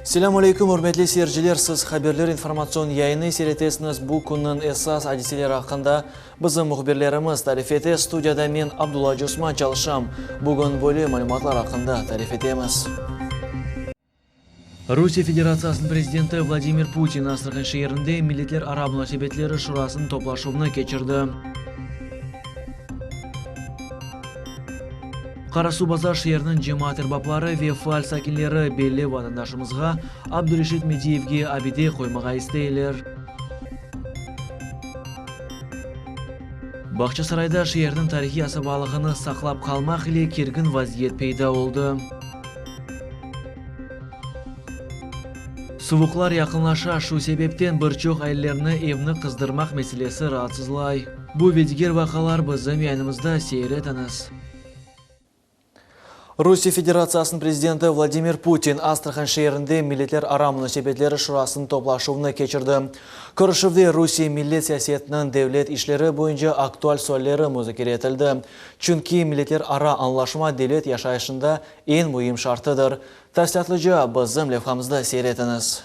Selam aleykum, hürmetli seyirciler. Siz haberler informasyon yayını seyretesiniz. Bu kunun esas hadiseleri hakkında bizim muhbirlerimiz tarif ete. Studiyada men Abdullah Osman çalışam. Bugün böyle malumatlar hakkında tarif etemiz. Rusya Federasyasının prezidenti Vladimir Putin Astrakhan şehrinde Milletler Ara Münasebetleri Şurası'nın toplaşımını geçirdi. Karasu Bazar şehrinin cemaat erbapları ve faal sakinleri belli vatandaşımızga Abdurashid Mediyevge abide koymağa isteyler. Bakçasarayda şehrinin tarihi asabalığını saklap kalmak ile kirgin vaziyet peyda oldu. Sovuqlar yakınlaşa, şu sebepten birçok ailelerini evini kızdırmak meselesi rahatsızlay. Bu ve diğer vakalar bizim yayınımızda seyretiniz. Rusya Federasyasının prezidenti Vladimir Putin Astrakhan şehrinde Milletler Ara Münasebetleri Şurası'nın toplaşımını geçirdi. Kırışıvda Rusya Millet Siyaseti'nin devlet işleri boyunca aktual soruları müzakere etildi. Çünkü Milletler Ara Anlaşma devlet yaşayışında en mühim şartıdır. Tafsiyatlıca bizim levhamızda seyretiniz.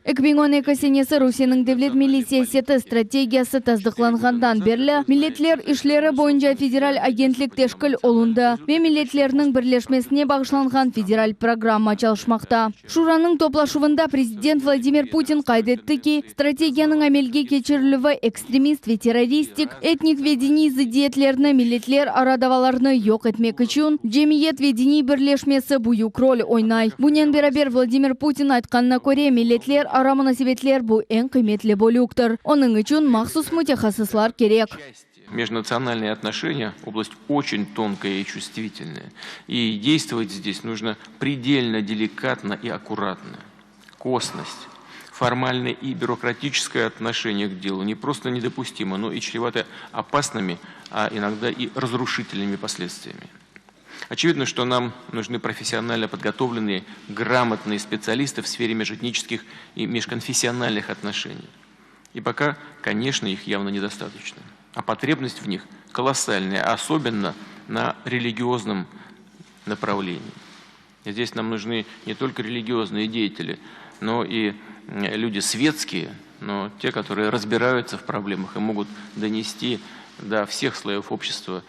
2012 senesi Rusiyanın devlet milli siyaseti stratегиясы tasdiqlanğandan berli milletler işleri boyunca federal agentlik teşkil olundu ve milletlerinin birleşmesine bağışlanğan federal programma çalışmakta. Şuranın toplaşuvunda Prezident Vladimir Putin kaydetti ki strategiyanın amelge geçirilüvi ekstremist ve terroristik, etnik ve dini ziddiyetlerini milletler ara davalarını yok etmek için cemiyet ve dini birleşmesi büyük rol oynay. Bunun beraber Vladimir Putin aytkanına göre milletler ara münasebetler bu en kıymetli bölüktür. Onun için mahsus mütehassıslar gerek. Межнациональные отношения – область очень тонкая и чувствительная. И действовать здесь нужно предельно деликатно и аккуратно. Косность, формальное и бюрократическое отношение к делу не просто недопустимо, но и чревато опасными, а иногда и разрушительными последствиями. Очевидно, что нам нужны профессионально подготовленные, грамотные специалисты в сфере межэтнических и межконфессиональных отношений. И пока, конечно, их явно недостаточно. А потребность в них колоссальная, особенно на религиозном направлении. И здесь нам нужны не только религиозные деятели, но и люди светские, но те, которые разбираются в проблемах и могут донести до всех слоев общества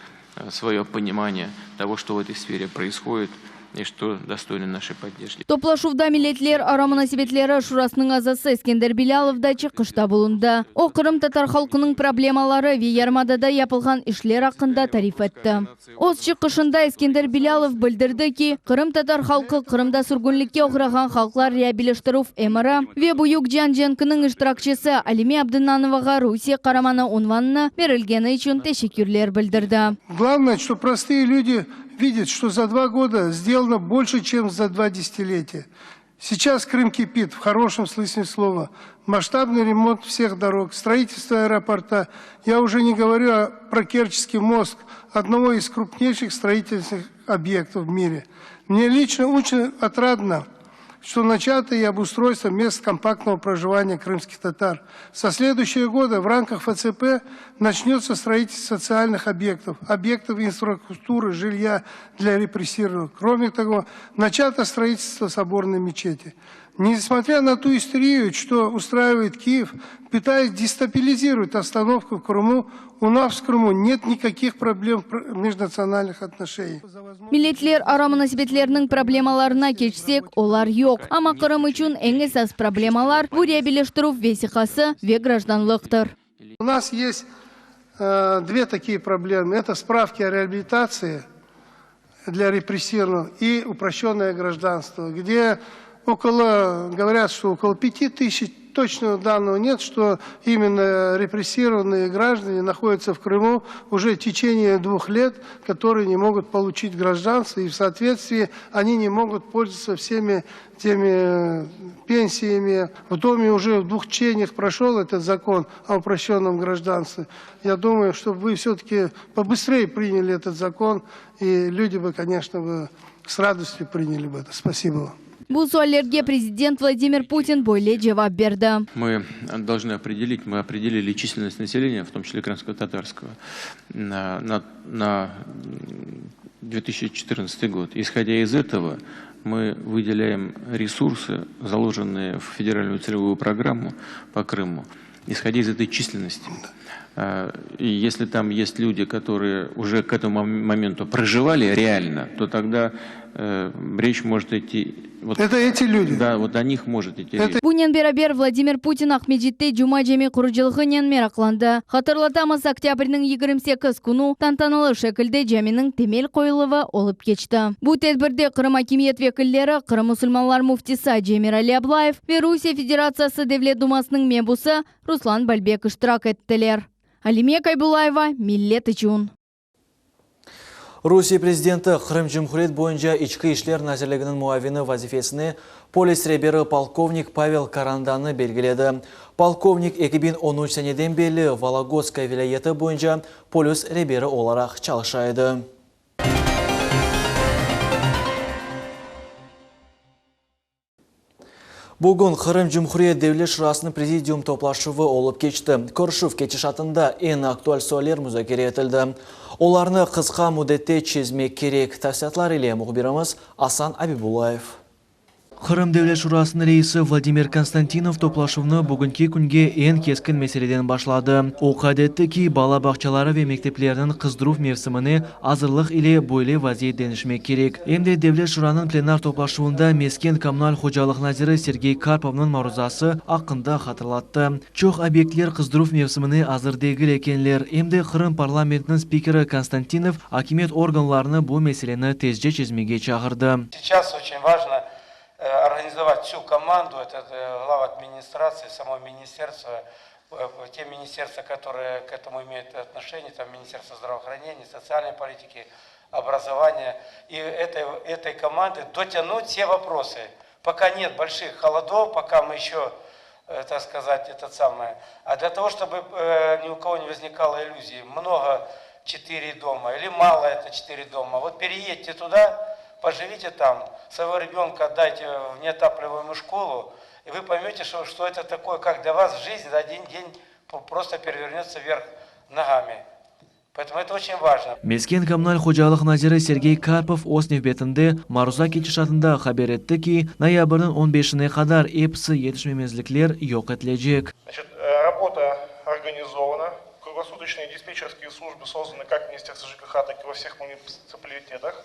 свое понимание того, что в этой сфере происходит и что достойно нашей поддержки. Toplaşuvda Milletler Ara Münasebetleri Şurasının azası Eskender Bilalov da çıkışta bulundu. O Kırım Tatar halkının problemaları ve Yarımada'da yapılgan işler hakkında tarif etti. O çıkışında Eskender Bilalov bildirdi ki Kırım Tatar halkı Kırım'da sürgünlükке uğragan halklar reabiliştiruv emiri ve Buyuk Janjenk'nin iştirakçısı Alime Abdınanovaga Rusya Karamanı unvanını verilgeni için teşekkürler bildirdi. Главное, что простые люди видят, что за 2 года сделано больше, чем за 2 десятилетия. Сейчас Крым кипит, в хорошем смысле слова. Масштабный ремонт всех дорог, строительство аэропорта. Я уже не говорю про Керченский мост, одного из крупнейших строительных объектов в мире. Мне лично очень отрадно, что начато и обустройство мест компактного проживания крымских татар. Со следующего года в рамках ФЦП начнется строительство социальных объектов, объектов инфраструктуры, жилья для репрессированных. Кроме того, начато строительство соборной мечети. Несмотря на ту истерию, что устраивает Киев, пытаясь дестабилизировать обстановку в Крыму, у нас в Крыму нет никаких проблем межнациональных отношений. Milletler Ara Münasebetlerinin problemalarına geçsek, olar yok. Ama Kırım için en esas problemalar bu reabiliştiruv vesикасы ve гражданлыктır. У нас есть 2 такие проблемы. Это справки о реабилитации для репрессированных и упрощенное гражданство, где говорят, что около 5000, точного данного нет, что именно репрессированные граждане находятся в Крыму уже в течение 2 лет, которые не могут получить гражданство, и в соответствии они не могут пользоваться всеми теми пенсиями. В Доме уже в 2 чтениях прошел этот закон о упрощенном гражданстве. Я думаю, что вы все-таки побыстрее приняли этот закон, и люди бы, конечно, с радостью приняли бы это. Спасибо вам. Bu sorularga Prezident Vladimir Putin böyle cevap verdi. Мы должны определить, мы определили численность населения, в том числе крымско-татарского, на 2014 год. Исходя из этого, мы выделяем ресурсы, заложенные в федеральную целевую программу по Крыму, исходя из этой численности. И если там есть люди, которые уже к этому моменту проживали реально, то тогда речь может идти... Вот, это эти люди? Да, вот о них может идти речь. Бунен берабер Владимир Путин Ахмеджитте Жума жеме куржылыгынен меракланды. Хатırlatамыз, октябрьнің 28 күні тантаналы шекілде жемінің темел қойылығы олып кечті. Бұл тедбірде Қырым акимиет векілдері, Қырым мұсылманлар муфтиса Джемирали Аблаев ve Rusya Federatsiyası Devlet Dumasының мебусы Руслан Бальбек иштирак еттілер. Алиме Кайбулаева, Миллет үчүн. Русия президенті Қырым Жумхурет бойынша ичкі ишлер назирлігінің муавины вазифесіне полис ребері полковник Павел Каранданы белгіледі. Полковник 2013 сенеден белі Вологодская вилайеті бойынша полис ребері оларақ чалышайды. Бүгін Қырым Жумхурет Devlet Şurasының президиум топлашуы олып кечті. Көршів кетішатында ең актуаль суалер мүзакере етілді. Оларны қысқа мүдетте чезмек керек. Тәфсиятлар иле мұхбиріміз Асан Абибулаев. Қырым Devlet Şurasының рейсі Владимир Константинов топлашуыны бүгінгі күнге ең кескін мәселеден башлады. О қадетті ки бала бақчалары ве мектеплерінің қыздыруф мерсіміне азырлық иле бойлы вазиет денішмек керек. Емде Devlet Şuraның пленар топлашуында Мескен коммунал хожалық назиры Сергей Карповның марузасы ақында хатырлатты. Чоқ объектлер қыздыруф мерсіміне азыр дегіл екенлер. Емде Қырым парламентінің спикері Константинов акимет органларыны бұл мәселені тезже чезмеге чағырды. Сейчас очень важно организовать всю команду, это глава администрации, само министерство, те министерства, которые к этому имеют отношение, там Министерство здравоохранения, социальной политики, образования, и этой команды дотянуть все вопросы. Пока нет больших холодов, пока мы еще, так сказать, а для того, чтобы ни у кого не возникало иллюзий, много 4 дома или мало это 4 дома, вот переедьте туда, поживите там, своего ребенка отдайте в неотапливаемую школу, и вы поймете, что это такое, как для вас жизнь за один день просто перевернется вверх ногами. Поэтому это очень важно. Мескен коммунал хожалық назиры Сергей Карпов осынев бетінде маруза кетішатында хабар етті ки, ноябрьдің 15-не қадар эпсі етішмемезліклер yok етілежек. Работа организована, круглосуточные диспетчерские службы созданы как в Министерстве ЖКХ, так и во всех муниципалитетах.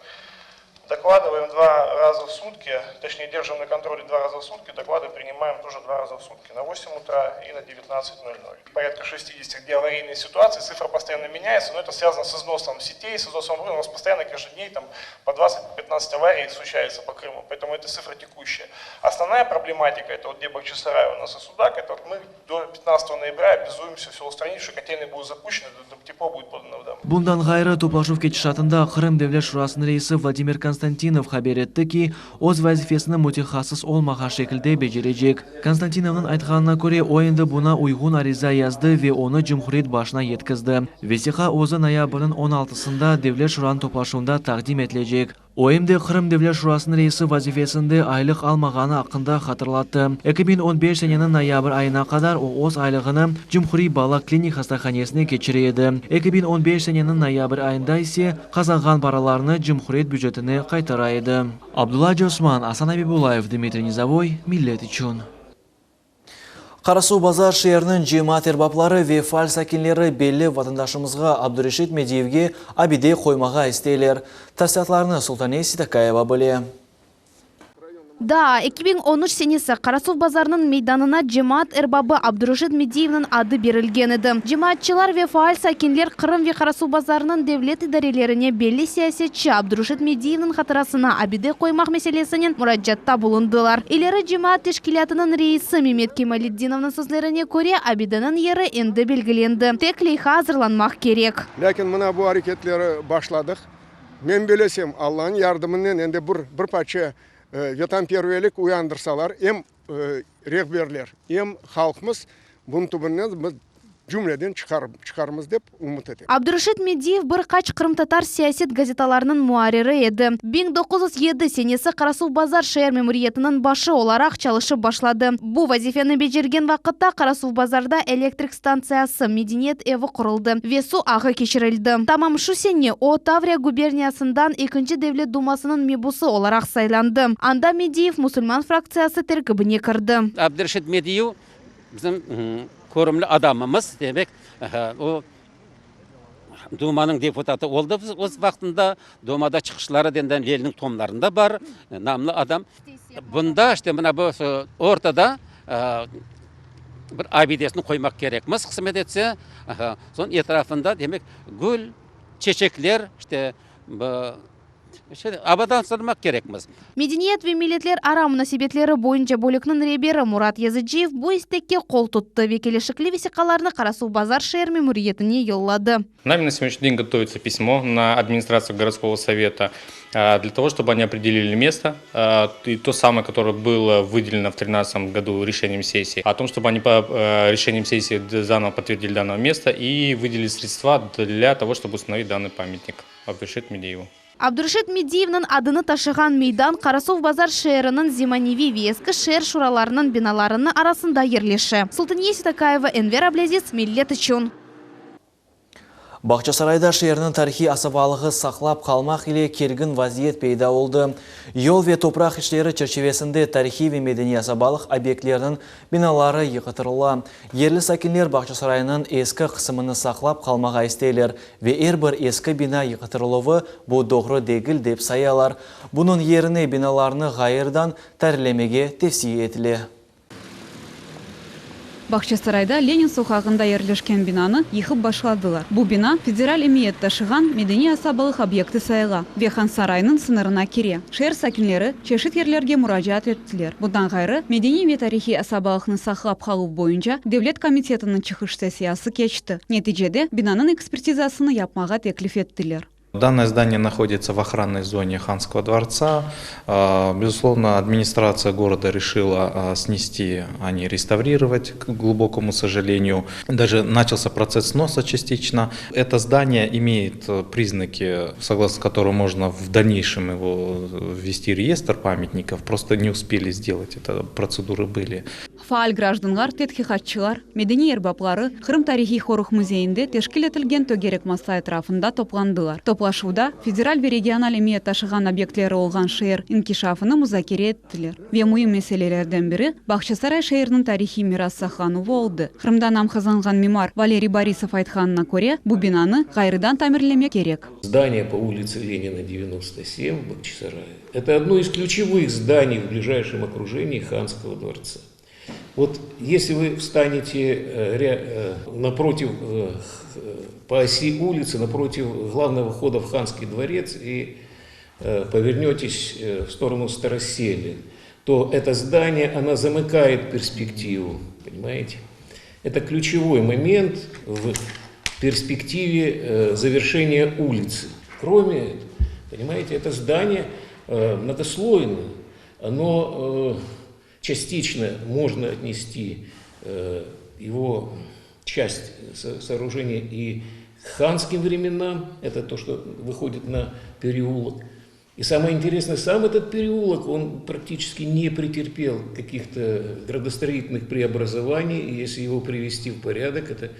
Докладываем 2 раза в сутки, точнее держим на контроле 2 раза в сутки, доклады принимаем тоже 2 раза в сутки, на 8 утра и на 19:00. Порядка 60, где аварийные ситуации, цифра постоянно меняется, но это связано с износом сетей, с износом у нас постоянно каждый день там, по 20-15 аварий случается по Крыму, поэтому это цифра текущая. Основная проблематика, это вот где Бахчисарай у нас и Судак, это вот мы до 15 ноября обязуемся все устранить, что котельные будут запущены, тепло будет подано в дом. Bundan gayrı toplashuf ketishатында Qrim Devlet Şurasының reisi Vladimir Konstantinov xabar etdi ki, o'z vazifasini mutaxassis olmagan şekilde becerejek. Konstantinovning aytganına ko'ra, o'yinda buna uyg'un ariza yazdi ve onu Cumhuriyet başına yetkazdi. Vesiqa o'zi noyabrning 16-sında Devlet Şurasının toplashuvida taqdim etilajak. OMD Qrim Devlet Şurasının reisi vazifasında aylık almagani haqında hatırlattı. 2015 senenin noyabr ayına kadar o o'z aylığını Cumhuriyet Bala klinik hastaxonasına keçirdi. 2015 senenin noyabr ayında ise qazangan paralarını Cumhuriyet büdjetine qaytaraydı. Abdullah Josman, Асан Абибулаев, Дмитрий Низовой, Millet üçün. Қарасу базар шерінің жемат ербаплары ве фаль сакинлері белі ватандаşımызға Абдурешит Медиевге абиде қоймаға істейлер. Тәсиятларыны Султане Ситакаева біле. Да, 2013 сенесі Қарасу базарының мейданына жемаат эрбабы Абдурешит Медиевнің ады берілген еді. Жемаатчылар ве фааль сакинлер Қырым ве Қарасу базарының девлет идарелеріне белі саясетчі Абдурешит Медиевнің қатырасына абиде қоймақ мәселесінен мұраджатта болындылар. Илері жемаат тешкилятының рейсі Мемет Кемалиддиновның сөзлеріне көре абиденің ері енді белгіленді. Тек лейха hazırlanmaq керек. Ләкин мына bu hareketleri başladık. Мен белесем, Allah'ın yardımından енді bir parça vatanperverlik uyandırsalar, hem rehberler, hem halkımız bunun tübünden жүмледен чыгармыз деп умут этем. Абдурашид Медиев bir kaç Kırım Tatar siyaset gazetalарынын muariri edi. 1907 senesi Karasу Базар шәһәр мемориятының başı olarak çalışıp başladı. Bu vazifeni becergen vaqtda Karasу Базарда elektrik станциясы Мединет evi kuruldu ve su ağı keçirildi. Tamam şu sene o Таврия губерниясından 2. Devlet Dumasının mebusu olarak saylandı. Анда Медиев Müslüman fraksiyası terkibine kirdi. Abdurashid Mediyev bizim көрімлі адамымыз, демек, o Думаның депутаты oldu өз вақытында, Думада çıkışları denilen Lenin'in tomlarında var, namlı adam. Bunda işte mına bu ortada bir abidesini koymak gerekmez, kısmet etse, son etrafında demek gül, çiçekler, işte абаданстырмак керекміз. Медениет ve milletler ara münasebetleri boyunca bölükнің ребері Мурат Языджиев bu istekке qol tuttu ve келешекли весиқаларны Карасу Базар шәһәр мемориятіне yolladı. Нами на сегодняшний день готовится письмо на администрацию городского совета для того, чтобы они определили место, и то самое, которое было выделено в 2013 году решением сессии, о том, чтобы они по решениям сессии заново подтвердили данное место и выделили средства для того, чтобы установить данный памятник Абдурашид Медиеву. Абдурашид Медиевнің адыны ташыған мейдан Карасу Базар шәһәрінің Зиманеви вескі шәһәр шураларының биналарының арасында ерлеші. Султания Ситакаева, Энвер Аблязиз, Миллет үшін. Бақчасарайда шәһәрнең тарихи асабалығы сақлап қалмақ ile кергін вазиет пейда oldu. Yol ve toprak işleri çerçevesinde tarihi ve medeni asabалық объектілерінің биналары yıkıtırıла. Yerli sakinler Бақчасарайының eski kısmını saqlap қалмаға isteyler ve bir eski bina yıkıtırılığı bu doğru değil деп sayalar. Bunun yerine binalarını gayırdan tәрlемеге tefsiye etili. Бақчасарайда Ленин сухағында ерлешкен бинаны йыхып башладылар. Бу бина федераль эмиет ташыган медени асабалык объекты сайыла. Вехан сарайынын сынырына кире. Шәһәр сакинлери чешит ерлерге муражаат эттилер. Будан гайры медени ва тарихи асабалыкны саклап калуу боюнча Devlet комитетинин чыгыш сессиясы кечти. Нетижеде бинанын экспертизасын япмага теклиф эттилер. Данное здание находится в охранной зоне Ханского дворца. Безусловно, администрация города решила снести, а не реставрировать, к глубокому сожалению. Даже начался процесс сноса частично. Это здание имеет признаки, согласно которым можно в дальнейшем его ввести в реестр памятников. Просто не успели сделать, это процедуры были. Faal гражданлар, тетхихатчылар, медени эрбаплары Кырым тарихи хорух музейинде тешкил этилген төгерек маса этрafında топландылар. Топлашууда федераль ve региональ эмиет ташыган объектлери болгон шаар инкишафыны музакире эттилер. Ве муим маселелерден бири Бақчасарай шаарынын тарихи мирас сактануу болду. Кырымда намказанган мемар Валерий Борисов айтканына көре, бу бинаны кайрыдан тамирлемек керек. Здание по улице Ленина 97 в Бақчасарае – это одно из ключевых зданий в ближайшем окружении Ханского дворца. Вот если вы встанете напротив, по оси улицы, напротив главного входа в Ханский дворец и повернетесь в сторону Староселья, то это здание, оно замыкает перспективу, понимаете? Это ключевой момент в перспективе завершения улицы. Кроме этого, понимаете, это здание многослойное, оно частично можно отнести его часть сооружения и к ханским временам, это то, что выходит на переулок. И самое интересное, сам этот переулок, он практически не претерпел каких-то градостроительных преобразований, и если его привести в порядок, это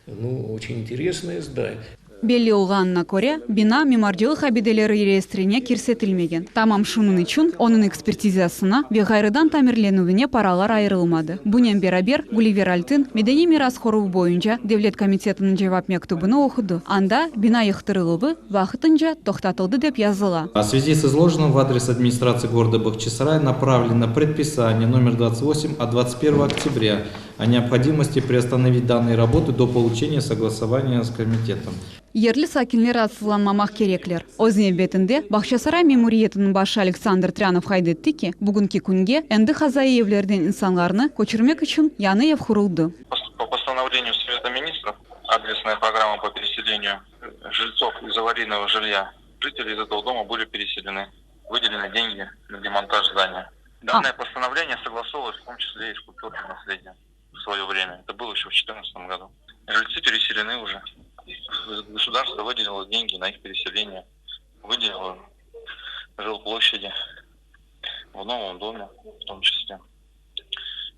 очень интересное здание. Белли улганына көре, бина меморджилык абиделери реестрине кирсетилмеген. Тамам шунун үчүн онун экспертизасына ве кайрыдан тамирленүүнүне паралар айрылмады. Бунен берабер Гулливер Альтын медени мирас коруу боюнча Devlet комитетинин жевап мектубуну окуду. Анда бина ыктырылуубу вакытынча токтотулду деп жазыла. В связи с изложенным в адрес администрации города Бахчисарай направлено предписание номер 28 от 21 октября о необходимости приостановить данные работы до получения согласования с комитетом. Ерлі сакинлер атсызланмамақ кереклер. Өзіне бетінде Бақчасарай мемориетінің башы Александр Трянов хайдетті ки, бүгінгі күнге әнді хазаевлерден инсанларны көчірмек үшін яны евхурылды. По постановлению Совета министров, адресная программа по переселению жильцов из аварийного жилья, жители из этого дома были переселены. Выделены деньги на демонтаж здания. Данное постановление согласовывалось в том числе и с культурным наследием в свое время. Это было еще в 2014 году. Жильцы переселены уже. Государство выделило деньги на их переселение. Выделило жилплощади в новом доме, в том числе.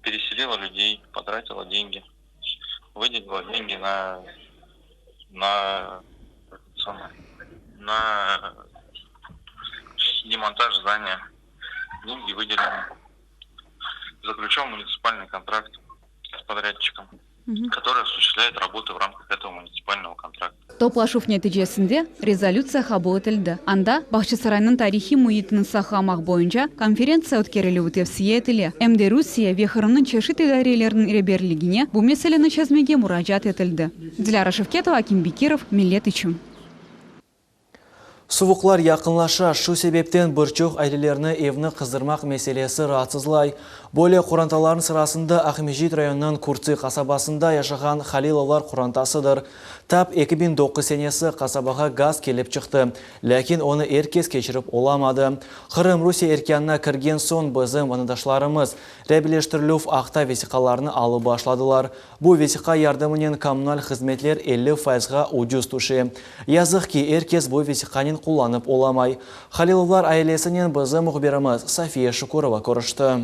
Переселило людей, потратило деньги. Выделило деньги на демонтаж здания. Деньги выделены. Заключен муниципальный контракт с подрядчиком, который осуществляет работы в рамках этого муниципального контракта. Топлашув нәтижесінде резолюция кабыл етілді. Анда Бахчысарайның тарихи муитінің сақамақ бойынша конференция өткерілуі тәвсие етілі. Әмде Русия вехырының чешет идарелерінің реберлігіне бұл мәселені чәзмеге мұражат етілді. Диляра Шевкетова, Аким Бекиров, Миллет үшін. Суvuqlar yakınlaşa, şu sebepten birçok ailelerini evini kızdırmak meselesi rahatsızlay. Böyle kurantaların sırasında Ahmejit rayonunun Kurtsi kasabasında yaşayan Halilovlar kurantasıdır. Tap 2009 senesi kasabaga gaz kelip çıktı. Lakin onu herkes geçirip olamadı. Kırım Rusya erkanına kirgen son bizim vatandaşlarımız reabiliştiriluf akta vesikalarını alıp başladılar. Bu vesika yardımının kommunal hizmetler 50%'ga ucuz tuşu. Yazık ki herkes bu vesikanın kullanıp olamay. Halilovlar ailesinin bizim muhbirimiz Safiya Şukurova konuştu.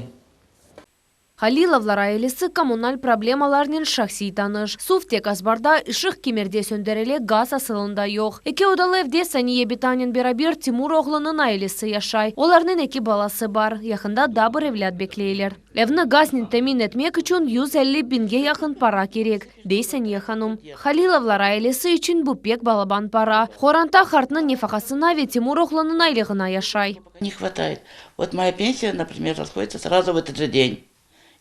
Халиловлар айлесі коммуналь проблемаларының шақси таныш. Суфтек азбарда ышық кемерде сөндіріле газ асылында йоқ. Эке одалы евде Сания Бетанин берабер Тимур оғлының айлесі яшай. Оларның эки баласы бар. Яқында дабыр евлят беклейлер. Evni gazni temin etmek için 150 binge yakın para gerek, dey Saniye Hanım. Halilovlar ailesi için bu pek balaban para. Хорanta хартның нефақасына ve Тимур оғлының айлығына яшай. Не хватает. Вот моя пенсия, например, расходится сразу в этот же день.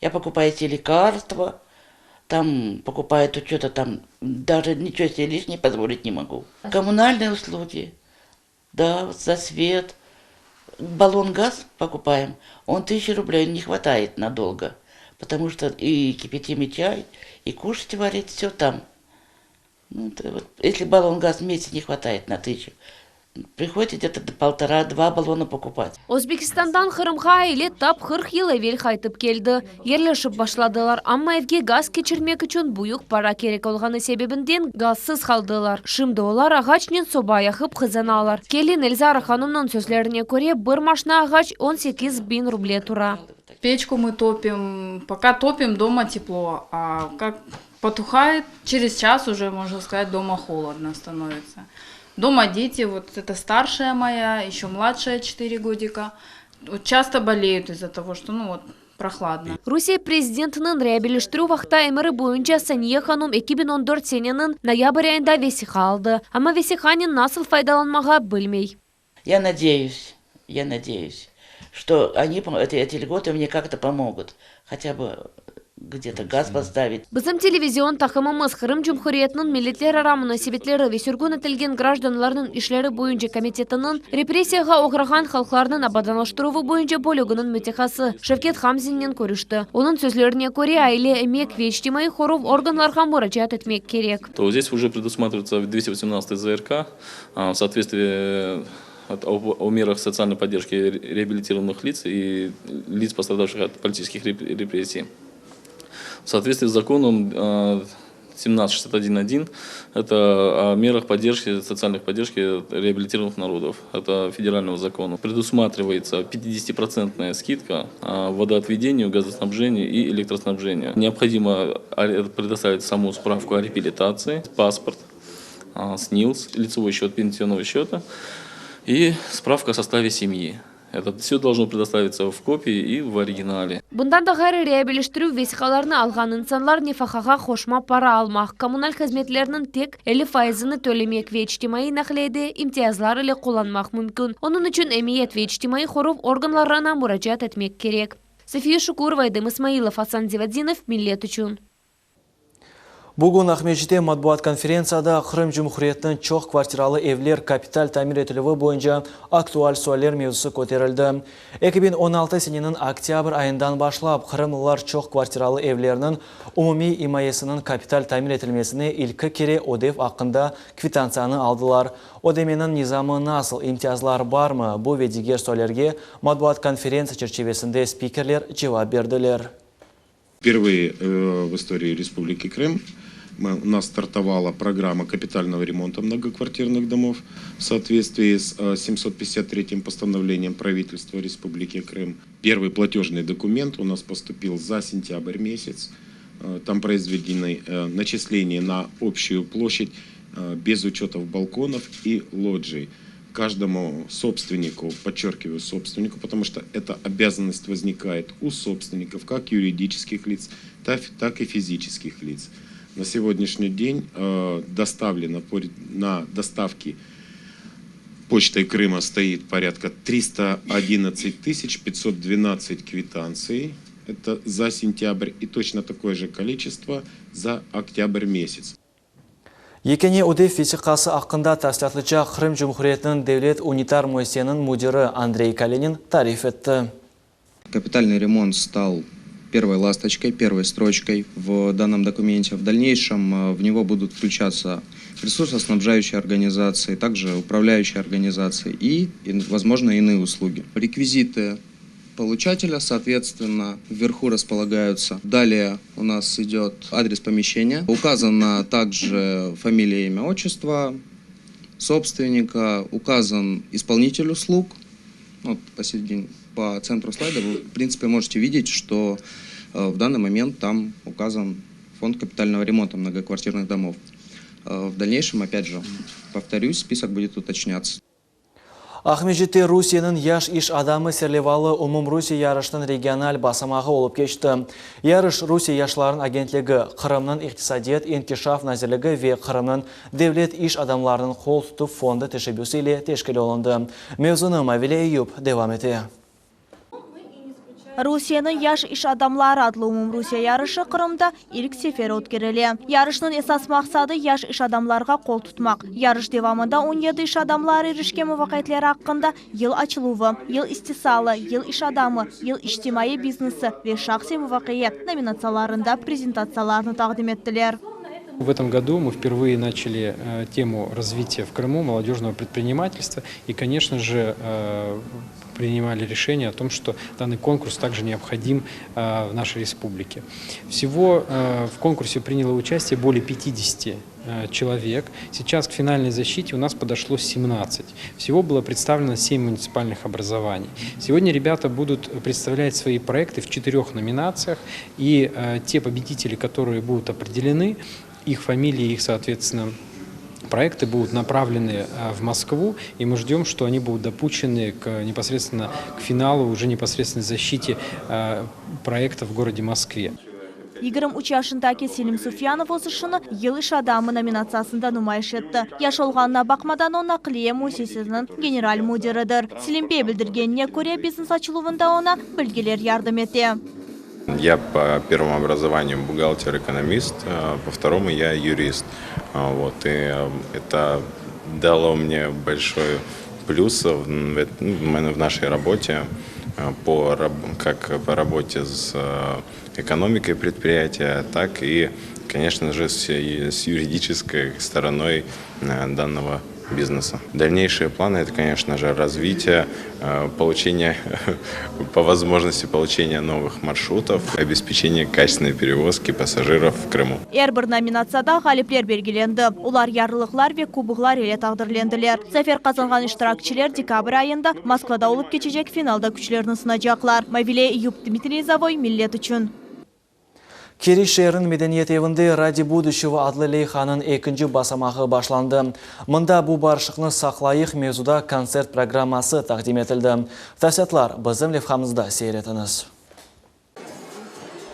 Я покупаю эти лекарства, там покупаю тут что-то там, даже ничего себе лишнее позволить не могу. Коммунальные услуги, да, вот за свет. Баллон газ покупаем, он 1000 рублей не хватает надолго, потому что и кипятим и чай, и кушать варить, все там. Ну, вот, если баллон газ в месяц не хватает на 1000, приходится где-то 1,5-2 баллона покупать. Өзбекистандан Қырымға айле тап 40 ел evvel қайтып келді. Ерлешіп башладылар, амма евге газ кечірмек үшін бұйық пара керек олғаны себебінден газсыз қалдылар. Шымды олар ағачнен соба яқып қызаналар. Келін Эльзара ханымның сөзлеріне көре бір машина ағач 18 000 рубле тура. Печку мы топим, пока топим, дома тепло, а как потухает, через час уже, можно сказать, дома холодно становится. Дома дети, вот это старшая моя, еще младшая 4 годика, вот часто болеют из-за того, что прохладно. Русия президентінің реабилиштиру вақта әмірі бойынша Сания Ханым 2014 сененің ноябрь айында весиха алды. Ама весиханин насыл файдаланмаға білмей. Я надеюсь, что эти льготы мне как-то помогут, хотя бы где-то газ поставить. Bizim televizyon takımımız Kırım Cumhuriyeti'nin milletler ara münasebetleri ve sürgün etilgen grajdanlarının işleri boyunca komitetinin repressiyaga uğragan halklarının abadanlaştırıvı boyunca bölügünün mütehası Şevket Hamzin'den görüştü. Onun sözlerine göre aile, emek ve içtimai хоров organlarga müracaat etmek gerek. То здесь уже предусматривается 218 ЗРК в соответствии о мерах социальной поддержки реабилитированных лиц и лиц, пострадавших от политических репрессий. В соответствии с законом 1761.1 это о мерах поддержки, социальной поддержки реабилитированных народов. Это федерального закона. Предусматривается 50% скидка водоотведению, газоснабжению и электроснабжению. Необходимо предоставить саму справку о реабилитации, паспорт, СНИЛС, лицевой счет пенсионного счета и справка о составе семьи. Это все должно предоставиться в копии и в оригинале. Bundan da gayrı reabiliştiriu vesikalarını algan insanlar nefakaga hoşma para almak, kommunal hizmetlerinin tek 50%'ını tölemek ve içtimai nakliyede imtiyazlar ile kullanmak mümkün. Onun için emniyet ve içtimai хоров organlarına müracaat etmek gerek. Safiya Şukurova, Edem İsmailov, Hasan Zivadzinov, Millet üçün. Bugün Ahmejit'te matbuat konferensiyada Kırım Cumhuriyeti'nin çok kvartiralı evler kapital tamir etilivi boyunca aktual sualler mevzusu ko'tarildi. 2016 senenin oktyabr ayından başlap Kırımlılar çok kvartiralı evlerinin umumi himayesinin kapital tamir etilmesini ilk kere ODEV hakkında kvitansiyanı aldılar. ODEV'nin nizamı nasıl, imtiyazlar var mı? Bu ve diğer sorularga matbuat konferensiya çerçevesinde spikerler cevap verdiler. Впервые в истории Республики Крым у нас стартовала программа капитального ремонта многоквартирных домов в соответствии с 753-м постановлением правительства Республики Крым. Первый платежный документ у нас поступил за сентябрь месяц. Там произведены начисления на общую площадь без учетов балконов и лоджий. Каждому собственнику, подчеркиваю собственнику, потому что эта обязанность возникает у собственников, как юридических лиц, так и физических лиц. На сегодняшний день доставлено на доставке Почтой Крыма стоит порядка 311 512 квитанций. Это за сентябрь и точно такое же количество за октябрь месяц. Екене Удев физикасы ақында тәсілатлыча Қырым Жұмхуретінің Девлет унитар музейінің мудиры Андрей Калинин тариф етті. Капитальный ремонт стал первой ласточкой, первой строчкой в данном документе. В дальнейшем в него будут включаться ресурсоснабжающие организации, также управляющие организации и, возможно, иные услуги. Реквизиты получателя, соответственно, вверху располагаются. Далее у нас идет адрес помещения. Указано также фамилия, имя, отчество собственника, указан исполнитель услуг. Вот посередине, по центру слайда вы, в принципе, можете видеть, что в данный момент там указан фонд капитального ремонта многоквартирных домов. В дальнейшем, опять же, повторюсь, список будет уточняться. Ахмежетте Русияның яш иш адамы серлевалы Умум Русия ярыштың региональ басамағы олып кешті. Ярыш Русия яшларын агентлігі Қырымның иқтисадиет инкишаф назірлігі ве Қырымның девлет иш адамларының қол тұтып фонды тешебюсі иле тешкелі олынды. Мевзуны Мавиле Юб девам ете. Русияның яш иш адамлары адлы Умум Русия ярышы Қырымда илік сефер өткерілі. Ярышның esas мақсады яш иш адамларға қол тұтмақ. Ярыш девамында 17 иш адамлары ерішкен мұвақайтлері аққында ел ачылуы, ел истисалы, ел иш адамы, ел иштимайы бизнесі ве шақси мұвақайы номинацияларында презентацияларны тақдим еттілер. В этом году мы впервые начали тему развития в Крыму молодежного предпринимательства и, конечно же, принимали решение о том, что данный конкурс также необходим в нашей республике. Всего в конкурсе приняло участие более 50 человек. Сейчас к финальной защите у нас подошло 17. Всего было представлено 7 муниципальных образований. Сегодня ребята будут представлять свои проекты в 4 номинациях, и те победители, которые будут определены, их фамилии, их, соответственно, проекты будут направлены в Москву, и мы ждем, что они будут допущены непосредственно к финалу, уже непосредственно защите проекта в городе Москве. Игорем учашындаки Селим Суфьянов осышыны ел иш адамы номинациясында нумайыш етті. Яш олғанына бақмадан он ақлия музейсінің генераль мудирыдыр. Селимбе білдіргеніне көре бизнес açılуында она білгелер ярдым ете. Я по первому образованию бухгалтер-экономист, по второму я юрист. Вот, и это дало мне большой плюс в нашей работе, как по работе с экономикой предприятия, так и, конечно же, с юридической стороной данного бизнеса. Дальнейшие планы – это, конечно же, развитие, получение, по возможности получения новых маршрутов, обеспечение качественной перевозки пассажиров в Крыму. Әрбір номинацияда ғалиплер белгіленді. Олар ярлықлар ве кубыглар еле тағдырленділер. Зафер қазанған иштиракчилер декабрь айында Москвада олып кечежек финалда күчлерін сынажақлар. Мавиле Юб, Дмитрий Завой, миллет үшін. Кери шерін медениет евінде ради будущего адлы лейханын екінші басамағы башланды. Мында бұл баршықны сақлайық мезуда концерт программасы тақдим етілді. Тәсетлар біздің левхамызда сейретіңіз.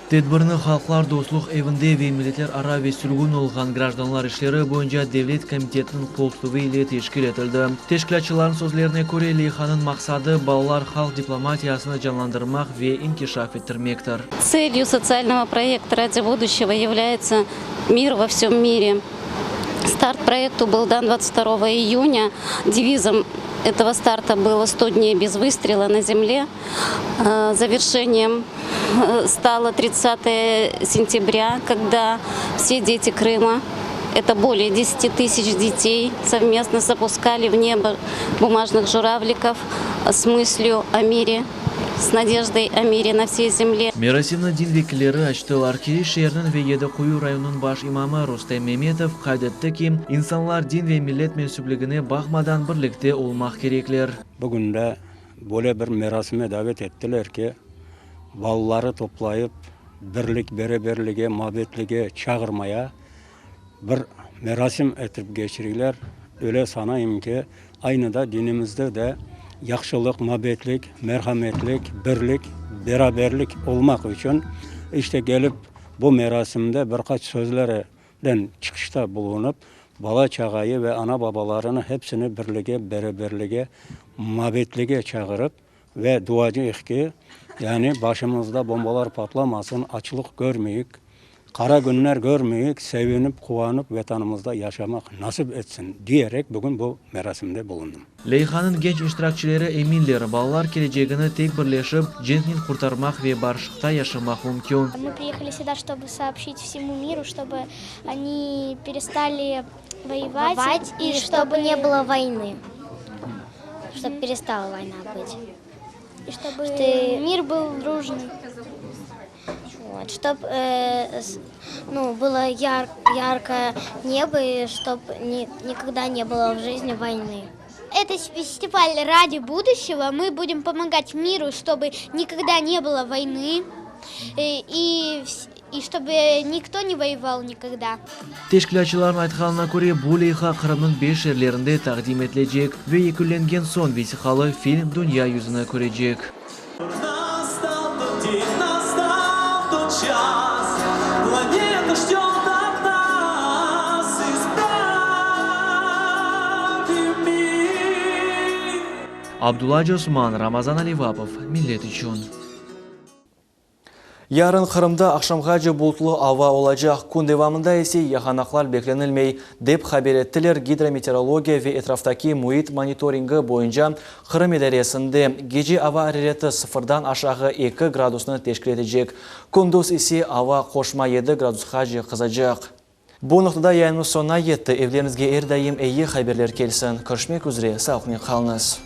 Тедбірні халқлар дослуқ евінде ве милетлер ара ве сүргін олған гражданлар ішлері бойынша Девлет комитетінің қолтуы иле тешкіл етілді. Тешкілятчыларын сөзлеріне көре лейханын мақсады балалар халық дипломатиясыны жанландырмақ ве инкишаф еттірмектір. Целью социального проекта «Ради будущего» является мир во всем мире. Старт проекту был дан 22 июня. Девизом этого старта было 100 дней без выстрела на земле. Завершением стало 30 сентября, когда все дети Крыма, это более 10 тысяч детей, совместно запускали в небо бумажных журавликов с мыслью о мире с надеждой о мире на всей земле. Мерасимны дин векілері açtılar ki, şehirinin ve Yedikuyu rayonunun baş imamı Rustem Memetov kaydetti ki, insanlar din ve millet mensupligine bakmadan birlikte olmak gerekler. Bugün de böyle bir merasime davet ettiler ki, balları toplayıp birlik, beraberlige, muhabbetlige çağırmaya bir merasim etip geçirirler. Öyle sanayım ki, aynı da dinimizde de yaxşılık, muhabbetlik, merhametlik, birlik, beraberlik olmak için işte gelip bu merasimde birkaç sözlerden çıkışta bulunup bala çağayı ve ana babalarını hepsini birlige, beraberlige, muhabbetlige çağırıp ve duacıyız ki yani başımızda bombalar patlamasın, açlık görmeyik, kara günler görmeyik, sevinip, kuvanıp vatanımızda yaşamak nasip etsin diyerek bugün bu merasimde bulundum. Leyhanın genç iştirakçıları eminler, ballar geleceğini tek birleşip, cennet kurtarmak ve barışıkta yaşamak mümkün. Мы приехали сюда, чтобы сообщить всему миру, чтобы они перестали воевать и чтобы не было войны. Чтобы перестала война быть. И чтобы мир был дружный. Вот, чтобы было яркое небо и чтобы никогда не было в жизни войны. Это фестиваль ради будущего. Мы будем помогать миру, чтобы никогда не было войны и чтобы никто не воевал никогда. Teşkilatçıların aytkanına göre bu leyha Kırım'ın 5 yerlerinde takdim edilecek ve yekünlengen son vesikalı film dünya yüzüne görecek. Abdullah Osman, Ramazan Alivapov, millet için. Yarın Kırım'da akşamgacha bulutlu hava olacak. Kun devamında ise yağanaklar beklenilmey deb haber ettiler. Hidrometeorologiya ve etraftaki muhit monitoringi boyunca Kırım idaresinde gece hava harareti 0'dan aşağı 2 gradusunu teşkil edecek. Kunduz ise hava koşma 7 gradusga kızacak. Bu noktada yayınımız sonuna yetti. Evlerinizge her daim iyi haberler kelsin. Görüşmek üzere. Sağlıklı kalınız.